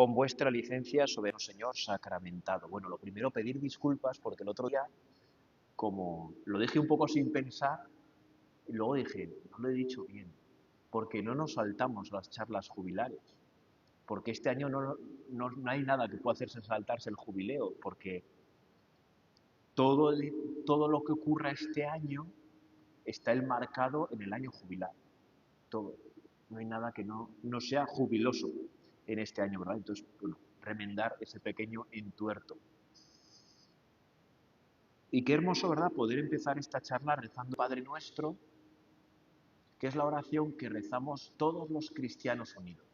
con vuestra licencia, soberano Señor sacramentado. Bueno, lo primero, pedir disculpas porque el otro día, como lo dije un poco sin pensar, y luego dije, no lo he dicho bien, porque no nos saltamos las charlas jubilares, porque este año no hay nada que pueda hacerse saltarse el jubileo, porque todo lo que ocurra este año está enmarcado en el año jubilar. Todo. No hay nada que no sea jubiloso en este año, ¿verdad? Entonces, bueno, remendar ese pequeño entuerto. Y qué hermoso, ¿verdad?, poder empezar esta charla rezando Padre Nuestro, que es la oración que rezamos todos los cristianos unidos,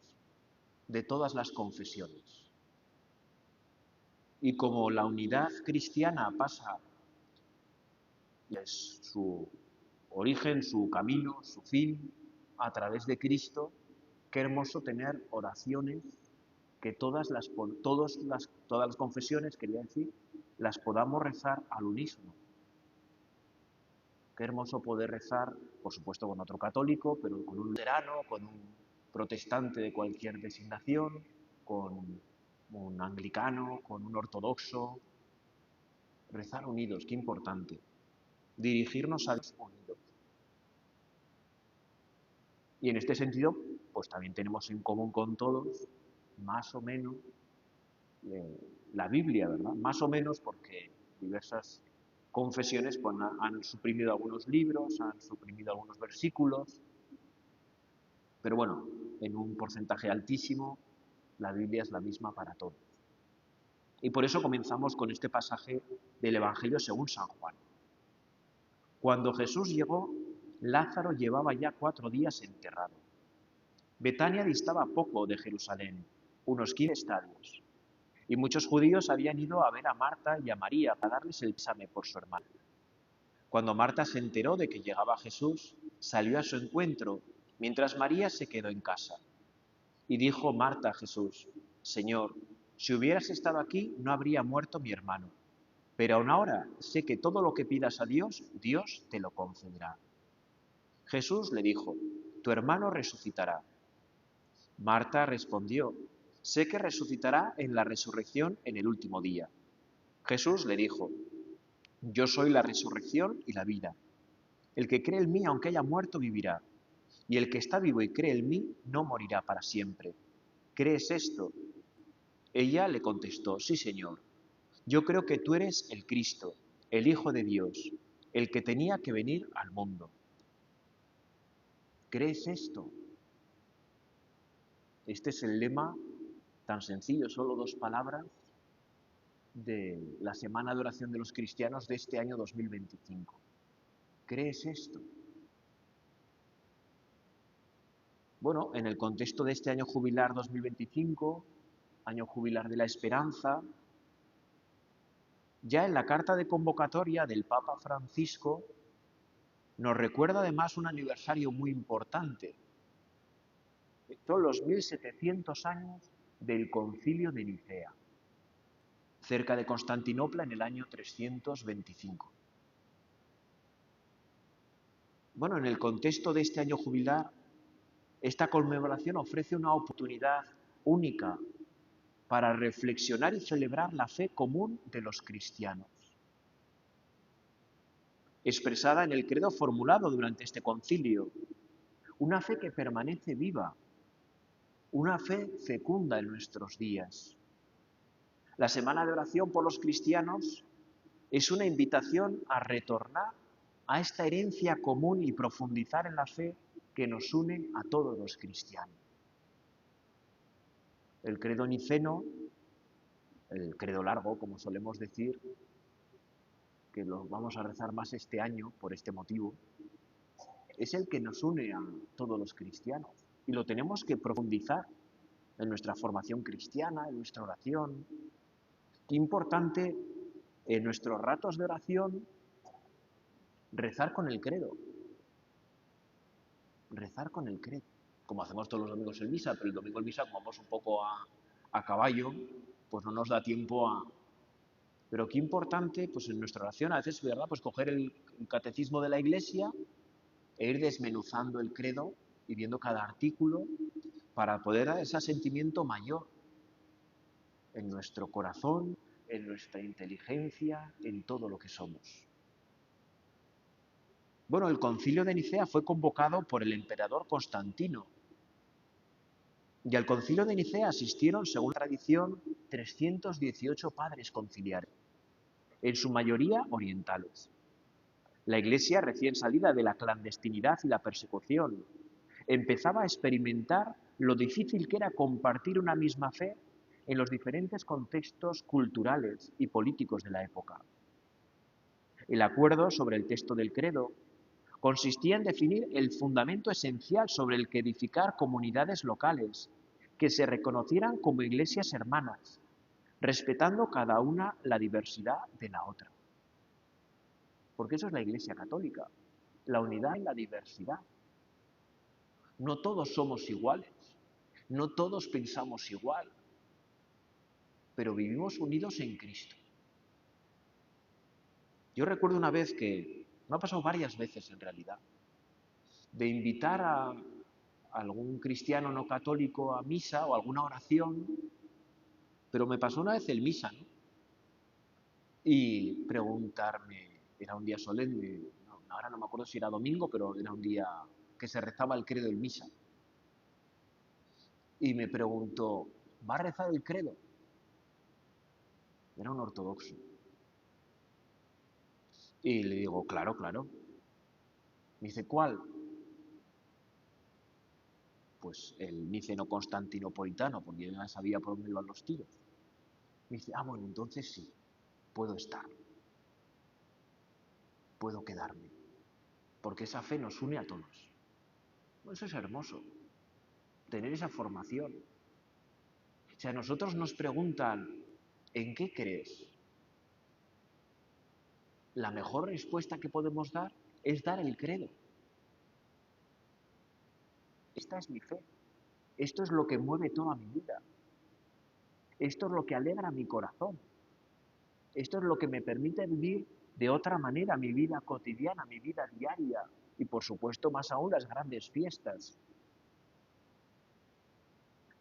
de todas las confesiones. Y como la unidad cristiana pasa, es su origen, su camino, su fin, a través de Cristo, qué hermoso tener oraciones que todas las confesiones, quería decir, las podamos rezar al unísono. Qué hermoso poder rezar, por supuesto, con otro católico, pero con un luterano, con un protestante de cualquier designación, con un anglicano, con un ortodoxo. Rezar unidos, qué importante. Dirigirnos a Dios unidos. Y en este sentido, pues también tenemos en común con todos, más o menos, la Biblia, ¿verdad? Más o menos porque diversas confesiones pues, han suprimido algunos libros, han suprimido algunos versículos, pero bueno, en un porcentaje altísimo, la Biblia es la misma para todos. Y por eso comenzamos con este pasaje del Evangelio según San Juan. Cuando Jesús llegó, Lázaro llevaba ya 4 días enterrado. Betania distaba poco de Jerusalén, unos 15 estadios, y muchos judíos habían ido a ver a Marta y a María para darles el pésame por su hermano. Cuando Marta se enteró de que llegaba Jesús, salió a su encuentro, mientras María se quedó en casa. Y dijo Marta a Jesús: Señor, si hubieras estado aquí, no habría muerto mi hermano. Pero aún ahora sé que todo lo que pidas a Dios, Dios te lo concederá. Jesús le dijo: Tu hermano resucitará. Marta respondió: Sé que resucitará en la resurrección en el último día. Jesús le dijo: Yo soy la resurrección y la vida. El que cree en mí, aunque haya muerto, vivirá. Y el que está vivo y cree en mí, no morirá para siempre. ¿Crees esto? Ella le contestó: Sí, Señor. Yo creo que tú eres el Cristo, el Hijo de Dios, el que tenía que venir al mundo. ¿Crees esto? Este es el lema tan sencillo, solo 2 palabras, de la Semana de Oración de los Cristianos de este año 2025. ¿Crees esto? Bueno, en el contexto de este año jubilar 2025, año jubilar de la esperanza, ya en la carta de convocatoria del Papa Francisco nos recuerda además un aniversario muy importante. Son los 1700 años del Concilio de Nicea, cerca de Constantinopla en el año 325. Bueno, en el contexto de este año jubilar, esta conmemoración ofrece una oportunidad única para reflexionar y celebrar la fe común de los cristianos, expresada en el credo formulado durante este concilio, una fe que permanece viva, una fe fecunda en nuestros días. La Semana de Oración por los Cristianos es una invitación a retornar a esta herencia común y profundizar en la fe que nos une a todos los cristianos. El credo niceno, el credo largo, como solemos decir, que lo vamos a rezar más este año por este motivo, es el que nos une a todos los cristianos y lo tenemos que profundizar en nuestra formación cristiana, en nuestra oración. Qué importante en nuestros ratos de oración rezar con el credo, rezar con el credo, como hacemos todos los domingos en misa, pero el domingo en misa, como vamos un poco a caballo, pues no nos da tiempo a... Pero qué importante, pues en nuestra oración, a veces, ¿verdad?, pues coger el catecismo de la Iglesia e ir desmenuzando el credo y viendo cada artículo para poder dar ese sentimiento mayor en nuestro corazón, en nuestra inteligencia, en todo lo que somos. Bueno, el Concilio de Nicea fue convocado por el emperador Constantino. Y al Concilio de Nicea asistieron, según la tradición, 318 padres conciliares, en su mayoría orientales. La Iglesia, recién salida de la clandestinidad y la persecución, empezaba a experimentar lo difícil que era compartir una misma fe en los diferentes contextos culturales y políticos de la época. El acuerdo sobre el texto del credo consistía en definir el fundamento esencial sobre el que edificar comunidades locales que se reconocieran como iglesias hermanas, respetando cada una la diversidad de la otra. Porque eso es la Iglesia católica, la unidad en la diversidad. No todos somos iguales, no todos pensamos igual, pero vivimos unidos en Cristo. Yo recuerdo una vez que, me ha pasado varias veces en realidad, de invitar a algún cristiano no católico a misa o alguna oración, pero me pasó una vez el misa, ¿no? Y preguntarme, era un día solemne, no, ahora no me acuerdo si era domingo, pero era un día que se rezaba el credo en misa. Y me preguntó, ¿va a rezar el credo? Era un ortodoxo. Y le digo, claro, claro. Me dice, ¿cuál? Pues el niceno-constantinopolitano, porque yo ya sabía por dónde iban los tiros. Me dice, bueno, entonces sí, puedo estar, puedo quedarme, porque esa fe nos une a todos. Eso es hermoso, tener esa formación. Si a nosotros nos preguntan, ¿en qué crees? La mejor respuesta que podemos dar es dar el credo. Esta es mi fe. Esto es lo que mueve toda mi vida. Esto es lo que alegra mi corazón. Esto es lo que me permite vivir de otra manera mi vida cotidiana, mi vida diaria y, por supuesto, más aún las grandes fiestas.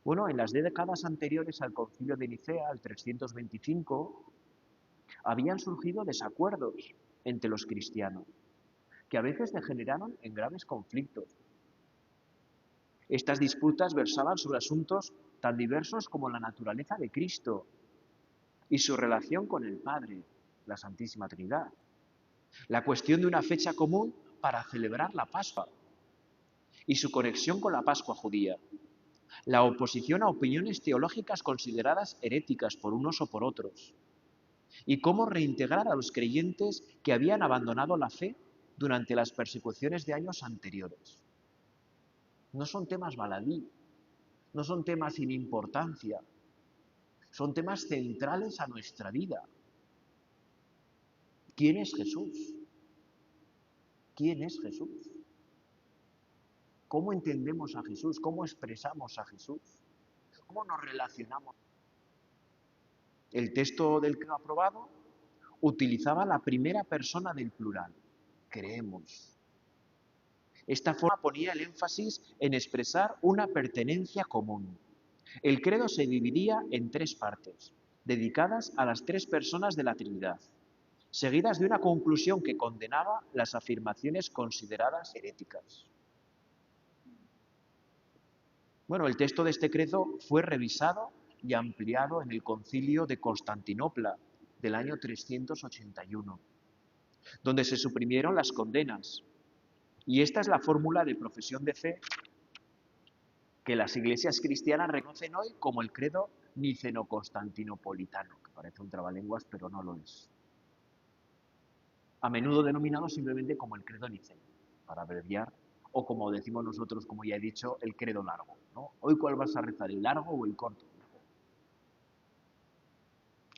Bueno, en las décadas anteriores al Concilio de Nicea, al 325, habían surgido desacuerdos entre los cristianos, que a veces degeneraron en graves conflictos. Estas disputas versaban sobre asuntos tan diversos como la naturaleza de Cristo y su relación con el Padre, la Santísima Trinidad. La cuestión de una fecha común para celebrar la Pascua y su conexión con la Pascua judía. La oposición a opiniones teológicas consideradas heréticas por unos o por otros. Y cómo reintegrar a los creyentes que habían abandonado la fe durante las persecuciones de años anteriores. No son temas baladí, no son temas sin importancia, son temas centrales a nuestra vida. ¿Quién es Jesús? ¿Quién es Jesús? ¿Cómo entendemos a Jesús? ¿Cómo expresamos a Jesús? ¿Cómo nos relacionamos? El texto del credo aprobado utilizaba la primera persona del plural, creemos. Esta forma ponía el énfasis en expresar una pertenencia común. El credo se dividía en tres partes, dedicadas a las tres personas de la Trinidad, seguidas de una conclusión que condenaba las afirmaciones consideradas heréticas. Bueno, el texto de este credo fue revisado y ampliado en el Concilio de Constantinopla del año 381, donde se suprimieron las condenas. Y esta es la fórmula de profesión de fe que las iglesias cristianas reconocen hoy como el credo niceno-constantinopolitano, que parece un trabalenguas, pero no lo es. A menudo denominado simplemente como el credo niceno, para abreviar, o como decimos nosotros, como ya he dicho, el credo largo, ¿no? Hoy, ¿cuál vas a rezar, el largo o el corto?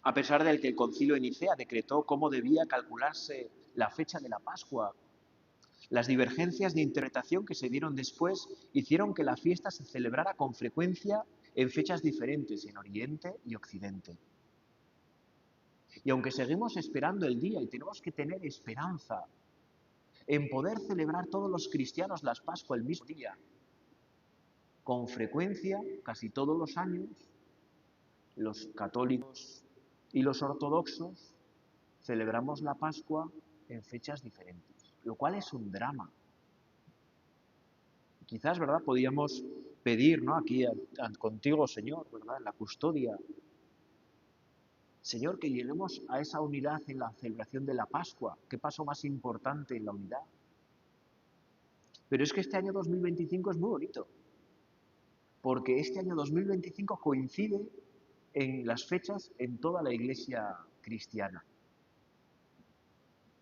A pesar de que el Concilio de Nicea decretó cómo debía calcularse la fecha de la Pascua, las divergencias de interpretación que se dieron después hicieron que la fiesta se celebrara con frecuencia en fechas diferentes en Oriente y Occidente. Y aunque seguimos esperando el día y tenemos que tener esperanza en poder celebrar todos los cristianos las Pascuas el mismo día, con frecuencia, casi todos los años, Los católicos y los ortodoxos celebramos la Pascua en fechas diferentes, lo cual es un drama. Quizás, ¿verdad?, podíamos pedir, ¿no?, aquí contigo, Señor, ¿verdad?, en la custodia, Señor, que lleguemos a esa unidad en la celebración de la Pascua. ¿Qué paso más importante en la unidad? Pero es que este año 2025 es muy bonito, porque este año 2025 coincide en las fechas en toda la Iglesia cristiana.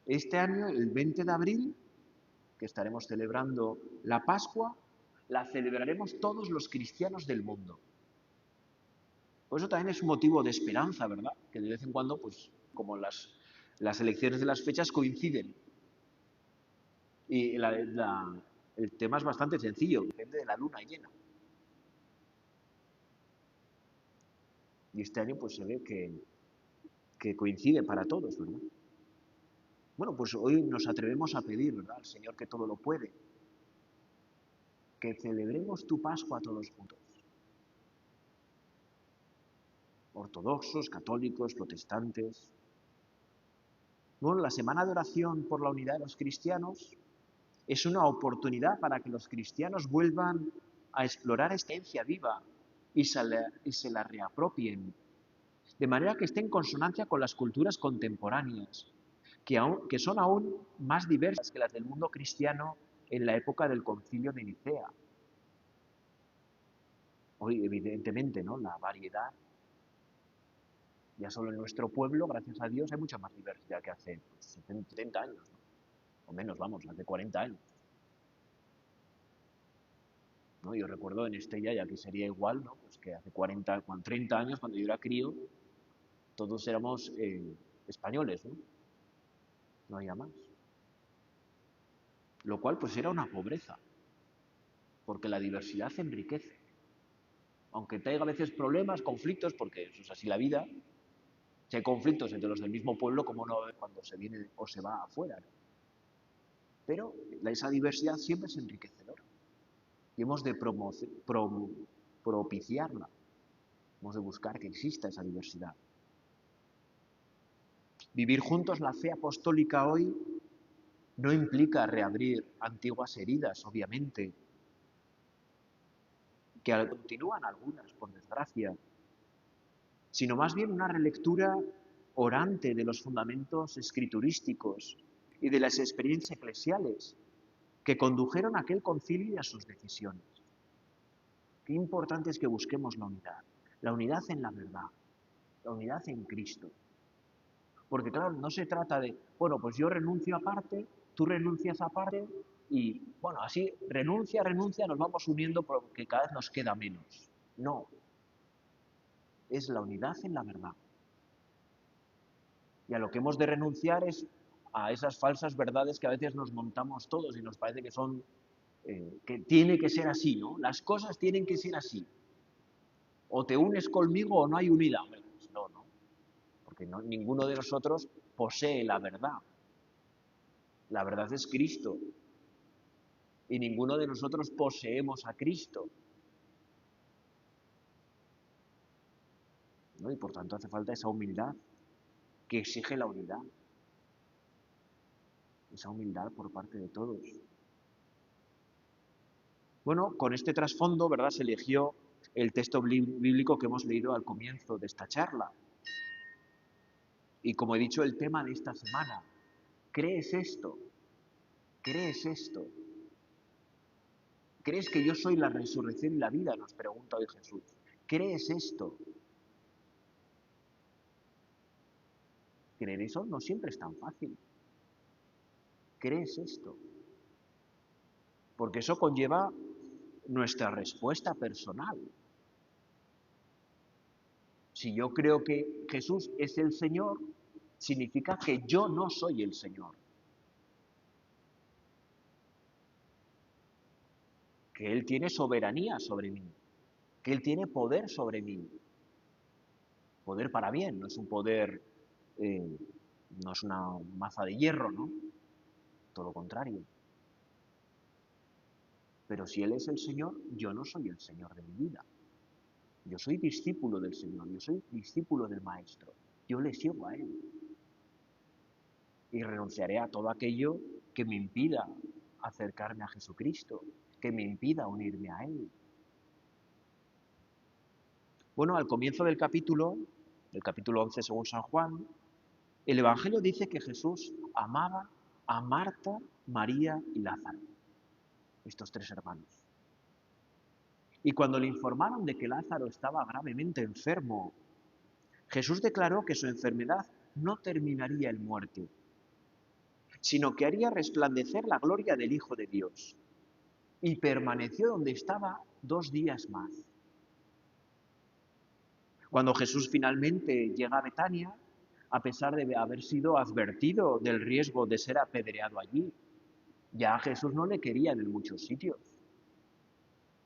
Este año, el 20 de abril, que estaremos celebrando la Pascua, la celebraremos todos los cristianos del mundo. Por eso también es un motivo de esperanza, ¿verdad? Que de vez en cuando, pues, como las elecciones de las fechas coinciden. Y el tema es bastante sencillo, depende de la luna llena. Y este año, pues, se ve que coincide para todos, ¿verdad? Bueno, pues hoy nos atrevemos a pedir, ¿verdad?, al Señor que todo lo puede, que celebremos tu Pascua todos juntos. Ortodoxos, católicos, protestantes. Bueno, la semana de oración por la unidad de los cristianos es una oportunidad para que los cristianos vuelvan a explorar esta esencia viva y se la reapropien, de manera que esté en consonancia con las culturas contemporáneas, que son aún más diversas que las del mundo cristiano en la época del Concilio de Nicea. Hoy, evidentemente, ¿no?, la variedad, ya solo en nuestro pueblo, gracias a Dios, hay mucha más diversidad que hace, pues, 70 años, ¿no?, o menos, vamos, hace 40 años. ¿No? Yo recuerdo en Estella, ya que sería igual, ¿no?, pues que hace 30 años, cuando yo era crío, todos éramos españoles, ¿no? No había más. Lo cual, pues, era una pobreza, porque la diversidad enriquece. Aunque traiga a veces problemas, conflictos, porque eso es así la vida, si hay conflictos entre los del mismo pueblo, como no cuando se viene o se va afuera, ¿no? Pero esa diversidad siempre es enriquecedora y hemos de propiciarla, hemos de buscar que exista esa diversidad. Vivir juntos la fe apostólica hoy no implica reabrir antiguas heridas, obviamente, que continúan algunas, por desgracia, sino más bien una relectura orante de los fundamentos escriturísticos y de las experiencias eclesiales que condujeron a aquel concilio y a sus decisiones. Qué importante es que busquemos la unidad en la verdad, la unidad en Cristo. Porque claro, no se trata de, bueno, pues yo renuncio a parte, tú renuncias a parte y, bueno, así renuncia, nos vamos uniendo porque cada vez nos queda menos. No, es la unidad en la verdad. Y a lo que hemos de renunciar es a esas falsas verdades que a veces nos montamos todos y nos parece que son, que tiene que ser así, ¿no? Las cosas tienen que ser así. O te unes conmigo o no hay unidad. Hombre, pues no, ¿no? Porque no, ninguno de nosotros posee la verdad. La verdad es Cristo. Y ninguno de nosotros poseemos a Cristo, ¿no? Y por tanto hace falta esa humildad que exige la unidad. Esa humildad por parte de todos. Bueno, con este trasfondo, ¿verdad?, se eligió el texto bíblico que hemos leído al comienzo de esta charla. Y como he dicho, el tema de esta semana, ¿crees esto? ¿Crees esto? ¿Crees que yo soy la resurrección y la vida?, nos pregunta hoy Jesús. ¿Crees esto? Creer eso no siempre es tan fácil. ¿Crees esto? Porque eso conlleva nuestra respuesta personal. Si yo creo que Jesús es el Señor, significa que yo no soy el Señor. Que Él tiene soberanía sobre mí, que Él tiene poder sobre mí. Poder para bien, no es un poder, no es una maza de hierro, ¿no? Todo lo contrario. Pero si Él es el Señor, yo no soy el Señor de mi vida. Yo soy discípulo del Señor, yo soy discípulo del Maestro. Yo le sigo a Él. Y renunciaré a todo aquello que me impida acercarme a Jesucristo, que me impida unirme a Él. Bueno, al comienzo del capítulo 11 según San Juan, el Evangelio dice que Jesús amaba a Marta, María y Lázaro, estos tres hermanos. Y cuando le informaron de que Lázaro estaba gravemente enfermo, Jesús declaró que su enfermedad no terminaría en muerte, sino que haría resplandecer la gloria del Hijo de Dios. Y permaneció donde estaba 2 días más. Cuando Jesús finalmente llega a Betania, a pesar de haber sido advertido del riesgo de ser apedreado allí, ya a Jesús no le querían en muchos sitios.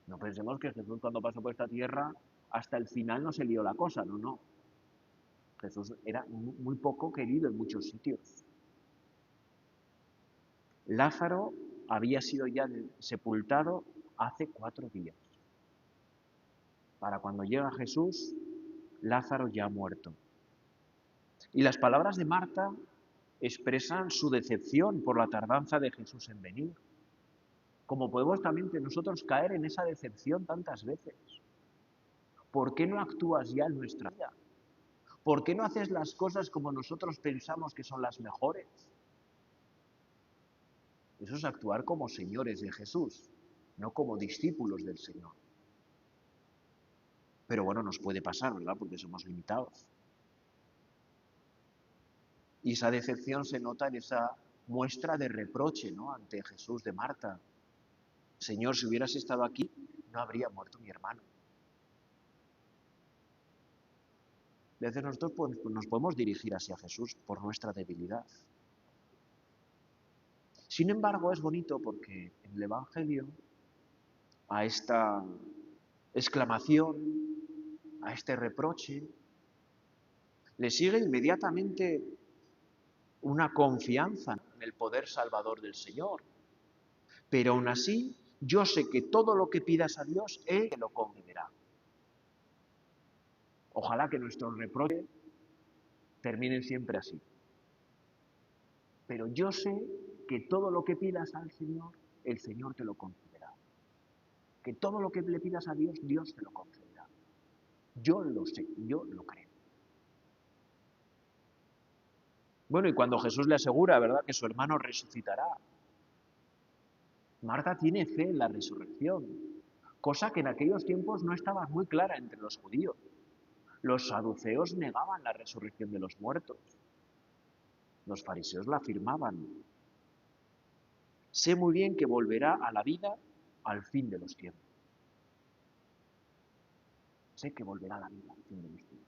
No pensemos que Jesús cuando pasó por esta tierra hasta el final no se lió la cosa, no. Jesús era muy poco querido en muchos sitios. Lázaro había sido ya sepultado hace 4 días. Para cuando llega Jesús, Lázaro ya ha muerto. Y las palabras de Marta expresan su decepción por la tardanza de Jesús en venir. Como podemos también nosotros caer en esa decepción tantas veces. ¿Por qué no actúas ya en nuestra vida? ¿Por qué no haces las cosas como nosotros pensamos que son las mejores? Eso es actuar como señores de Jesús, no como discípulos del Señor. Pero bueno, nos puede pasar, ¿verdad? Porque somos limitados. Y esa decepción se nota en esa muestra de reproche, ¿no? Ante Jesús de Marta. Señor, si hubieras estado aquí, no habría muerto mi hermano. A veces nosotros nos podemos dirigir hacia Jesús por nuestra debilidad. Sin embargo, es bonito porque en el Evangelio, a esta exclamación, a este reproche, le sigue inmediatamente una confianza en el poder salvador del Señor. Pero aún así, yo sé que todo lo que pidas a Dios, Él te lo concederá. Ojalá que nuestros reproches terminen siempre así. Pero yo sé que todo lo que pidas al Señor, el Señor te lo concederá. Que todo lo que le pidas a Dios, Dios te lo concederá. Yo lo sé, yo lo creo. Bueno, y cuando Jesús le asegura, ¿verdad?, que su hermano resucitará, Marta tiene fe en la resurrección, cosa que en aquellos tiempos no estaba muy clara entre los judíos. Los saduceos negaban la resurrección de los muertos. Los fariseos la afirmaban. Sé muy bien que volverá a la vida al fin de los tiempos. Sé que volverá a la vida al fin de los tiempos.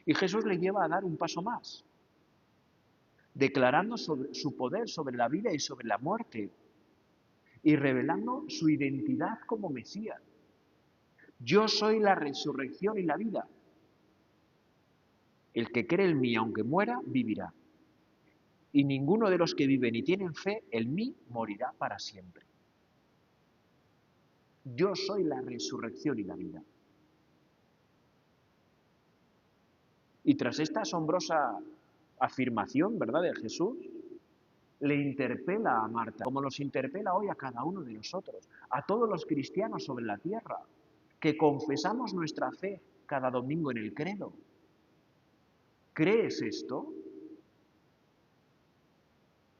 Y Jesús le lleva a dar un paso más, declarando su poder sobre la vida y sobre la muerte, y revelando su identidad como Mesías. Yo soy la resurrección y la vida. El que cree en mí, aunque muera, vivirá. Y ninguno de los que viven y tienen fe en mí morirá para siempre. Yo soy la resurrección y la vida. Y tras esta asombrosa afirmación, ¿verdad?, de Jesús, le interpela a Marta, como nos interpela hoy a cada uno de nosotros, a todos los cristianos sobre la tierra, que confesamos nuestra fe cada domingo en el credo. ¿Crees esto?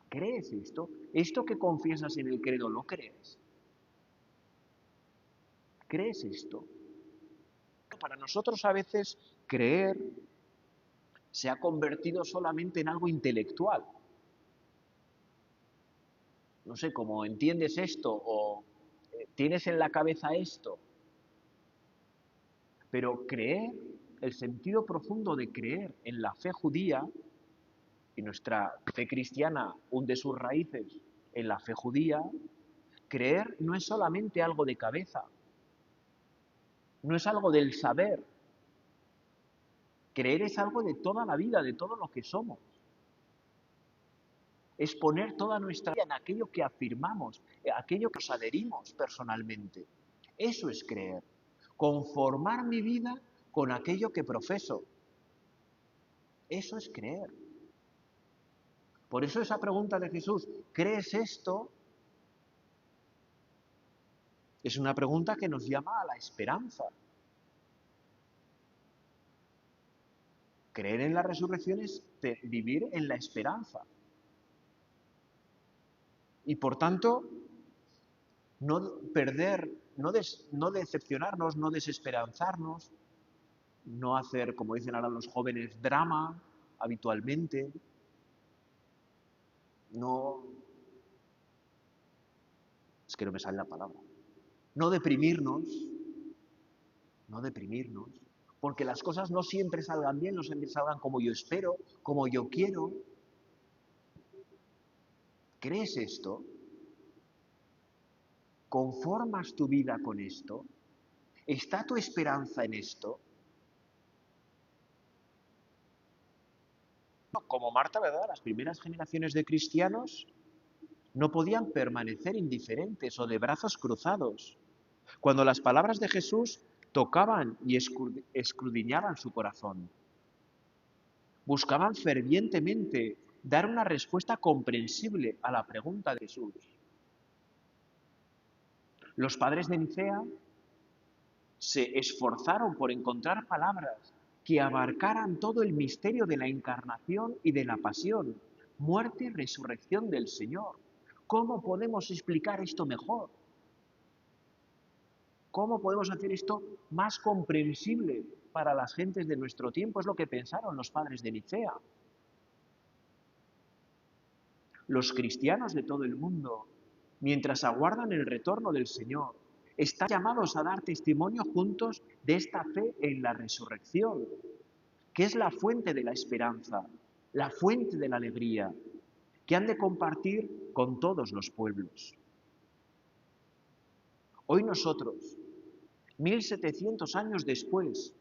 ¿Crees esto? ¿Esto que confiesas en el credo lo crees? ¿Crees esto? Para nosotros a veces creer se ha convertido solamente en algo intelectual. No sé, cómo entiendes esto o tienes en la cabeza esto. Pero creer, el sentido profundo de creer en la fe judía, y nuestra fe cristiana hunde sus raíces en la fe judía, creer no es solamente algo de cabeza, no es algo del saber. Creer es algo de toda la vida, de todo lo que somos. Es poner toda nuestra vida en aquello que afirmamos, aquello que nos adherimos personalmente. Eso es creer. Conformar mi vida con aquello que profeso. Eso es creer. Por eso esa pregunta de Jesús, ¿crees esto? Es una pregunta que nos llama a la esperanza. Creer en la resurrección es vivir en la esperanza. Y por tanto, no perder, no decepcionarnos, no desesperanzarnos, no hacer, como dicen ahora los jóvenes, drama habitualmente, no, es que no me sale la palabra, no deprimirnos, porque las cosas no siempre salgan bien, no siempre salgan como yo espero, como yo quiero. ¿Crees esto? ¿Conformas tu vida con esto? ¿Está tu esperanza en esto? Como Marta, ¿verdad? Las primeras generaciones de cristianos no podían permanecer indiferentes o de brazos cruzados. Cuando las palabras de Jesús tocaban y escudriñaban su corazón, buscaban fervientemente dar una respuesta comprensible a la pregunta de Jesús. Los padres de Nicea se esforzaron por encontrar palabras que abarcaran todo el misterio de la encarnación y de la pasión, muerte y resurrección del Señor. ¿Cómo podemos explicar esto mejor? ¿Cómo podemos hacer esto más comprensible para las gentes de nuestro tiempo? Es lo que pensaron los padres de Nicea. Los cristianos de todo el mundo, mientras aguardan el retorno del Señor, están llamados a dar testimonio juntos de esta fe en la resurrección, que es la fuente de la esperanza, la fuente de la alegría, que han de compartir con todos los pueblos. Hoy nosotros, 1700 años después,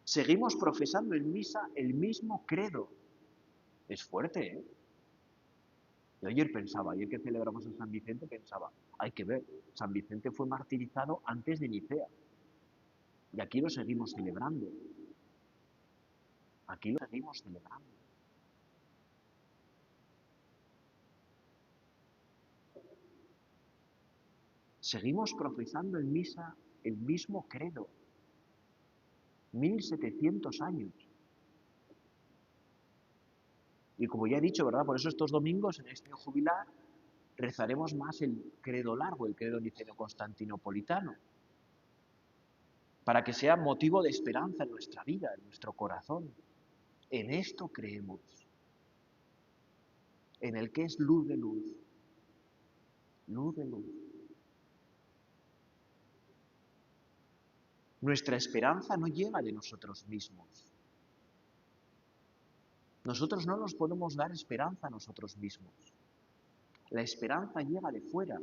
seguimos profesando en misa el mismo credo. Es fuerte, ¿eh? Yo ayer que celebramos a San Vicente, pensaba, hay que ver, San Vicente fue martirizado antes de Nicea. Y aquí lo seguimos celebrando. Aquí lo seguimos celebrando. Seguimos profesando en misa el mismo credo. 1700 años. Y como ya he dicho, ¿verdad? Por eso estos domingos, en este año jubilar, rezaremos más el credo largo, el credo niceno-constantinopolitano, para que sea motivo de esperanza en nuestra vida, en nuestro corazón. En esto creemos, en el que es luz de luz, luz de luz. Nuestra esperanza no llega de nosotros mismos. Nosotros no nos podemos dar esperanza a nosotros mismos. La esperanza llega de fuera.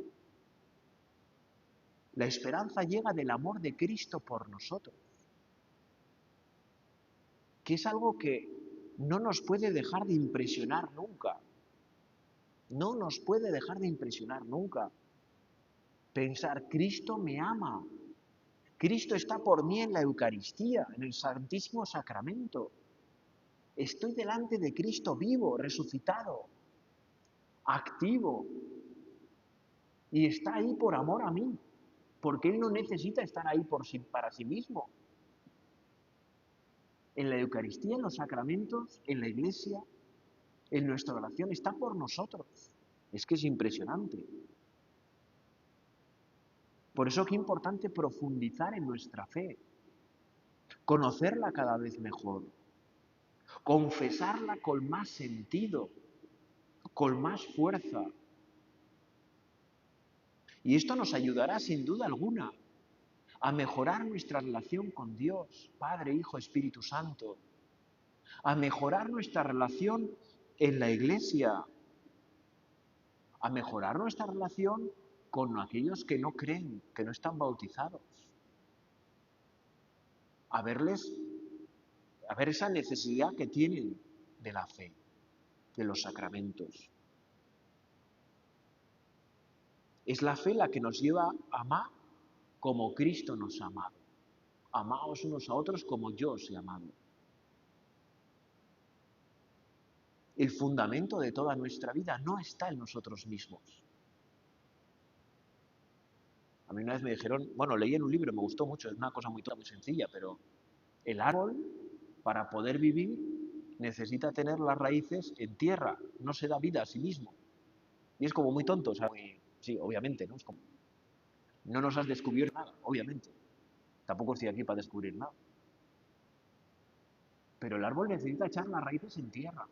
La esperanza llega del amor de Cristo por nosotros, que es algo que no nos puede dejar de impresionar nunca. No nos puede dejar de impresionar nunca. Pensar, Cristo me ama. Cristo está por mí en la Eucaristía, en el Santísimo Sacramento. Estoy delante de Cristo vivo, resucitado, activo. Y está ahí por amor a mí, porque Él no necesita estar ahí para sí mismo. En la Eucaristía, en los sacramentos, en la Iglesia, en nuestra oración, está por nosotros. Es que es impresionante. Por eso qué importante profundizar en nuestra fe, conocerla cada vez mejor, confesarla con más sentido, con más fuerza. Y esto nos ayudará sin duda alguna a mejorar nuestra relación con Dios, Padre, Hijo, Espíritu Santo, a mejorar nuestra relación en la Iglesia, a mejorar nuestra relación con aquellos que no creen, que no están bautizados, a ver esa necesidad que tienen de la fe, de los sacramentos. Es la fe la que nos lleva a amar como Cristo nos ha amado. Amaos unos a otros como yo os he amado. El fundamento de toda nuestra vida no está en nosotros mismos. A mí una vez me dijeron, bueno, leí en un libro, me gustó mucho, es una cosa muy sencilla, pero el árbol, para poder vivir, necesita tener las raíces en tierra, no se da vida a sí mismo. Y es como muy tonto, o sea, sí, obviamente, ¿no? Es como, no nos has descubierto nada, obviamente. Tampoco estoy aquí para descubrir nada. Pero el árbol necesita echar las raíces en tierra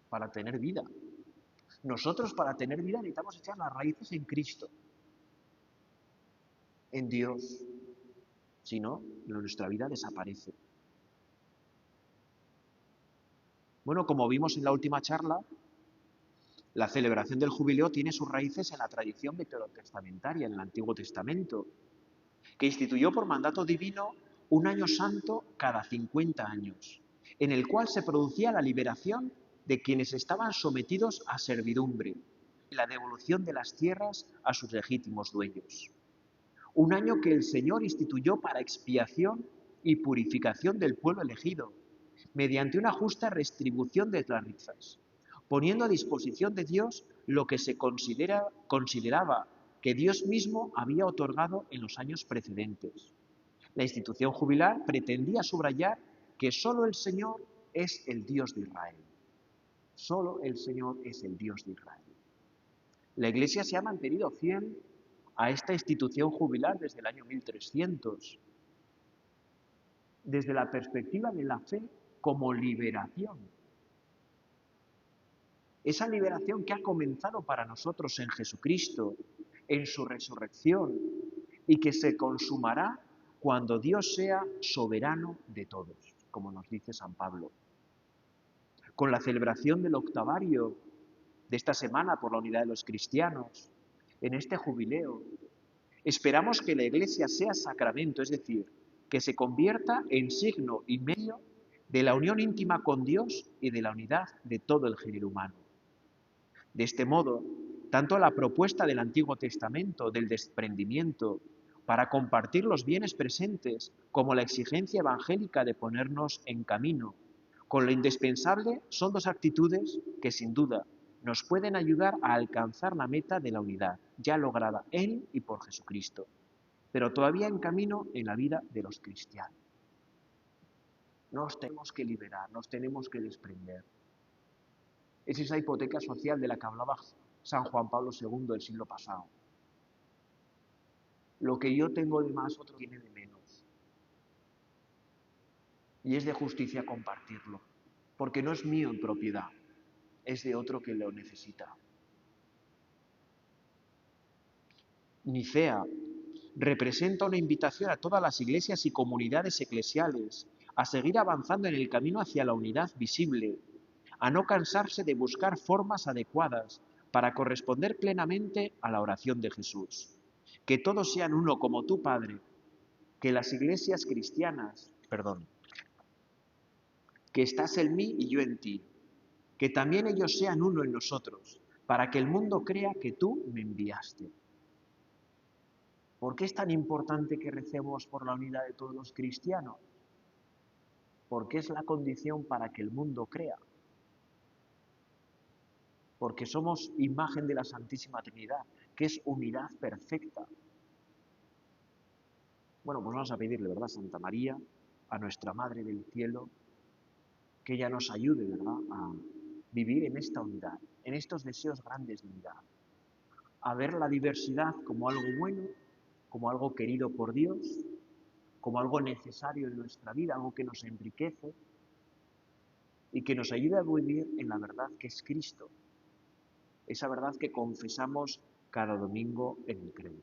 para tener vida. Nosotros, para tener vida, necesitamos echar las raíces en Cristo, en Dios. Si no, nuestra vida desaparece. Bueno, como vimos en la última charla, la celebración del jubileo tiene sus raíces en la tradición veterotestamentaria, en el Antiguo Testamento, que instituyó por mandato divino un año santo cada 50 años, en el cual se producía la liberación de quienes estaban sometidos a servidumbre y la devolución de las tierras a sus legítimos dueños. Un año que el Señor instituyó para expiación y purificación del pueblo elegido, mediante una justa retribución de las riquezas, poniendo a disposición de Dios lo que se consideraba que Dios mismo había otorgado en los años precedentes. La institución jubilar pretendía subrayar que solo el Señor es el Dios de Israel. Solo el Señor es el Dios de Israel. La Iglesia se ha mantenido fiel a esta institución jubilar desde el año 1300, desde la perspectiva de la fe como liberación. Esa liberación que ha comenzado para nosotros en Jesucristo, en su resurrección, y que se consumará cuando Dios sea soberano de todos, como nos dice San Pablo. Con la celebración del octavario de esta semana por la unidad de los cristianos, en este jubileo, esperamos que la Iglesia sea sacramento, es decir, que se convierta en signo y medio de la unión íntima con Dios y de la unidad de todo el género humano. De este modo, tanto la propuesta del Antiguo Testamento del desprendimiento para compartir los bienes presentes como la exigencia evangélica de ponernos en camino con lo indispensable son dos actitudes que sin duda nos pueden ayudar a alcanzar la meta de la unidad ya lograda en y por Jesucristo, pero todavía en camino en la vida de los cristianos. Nos tenemos que liberar, nos tenemos que desprender. Es esa hipoteca social de la que hablaba San Juan Pablo II del siglo pasado. Lo que yo tengo de más, otro tiene de menos. Y es de justicia compartirlo, porque no es mío en propiedad, es de otro que lo necesita. Nicea representa una invitación a todas las iglesias y comunidades eclesiales a seguir avanzando en el camino hacia la unidad visible, a no cansarse de buscar formas adecuadas para corresponder plenamente a la oración de Jesús. Que todos sean uno como tú, Padre, que las iglesias cristianas, que estás en mí y yo en ti, que también ellos sean uno en nosotros, para que el mundo crea que tú me enviaste. ¿Por qué es tan importante que recemos por la unidad de todos los cristianos? Porque es la condición para que el mundo crea. Porque somos imagen de la Santísima Trinidad, que es unidad perfecta. Bueno, pues vamos a pedirle, ¿verdad?, Santa María, a nuestra Madre del Cielo, que ella nos ayude, ¿verdad?, a vivir en esta unidad, en estos deseos grandes de unidad. A ver la diversidad como algo bueno, como algo querido por Dios, como algo necesario en nuestra vida, algo que nos enriquece y que nos ayude a vivir en la verdad que es Cristo, esa verdad que confesamos cada domingo en el credo.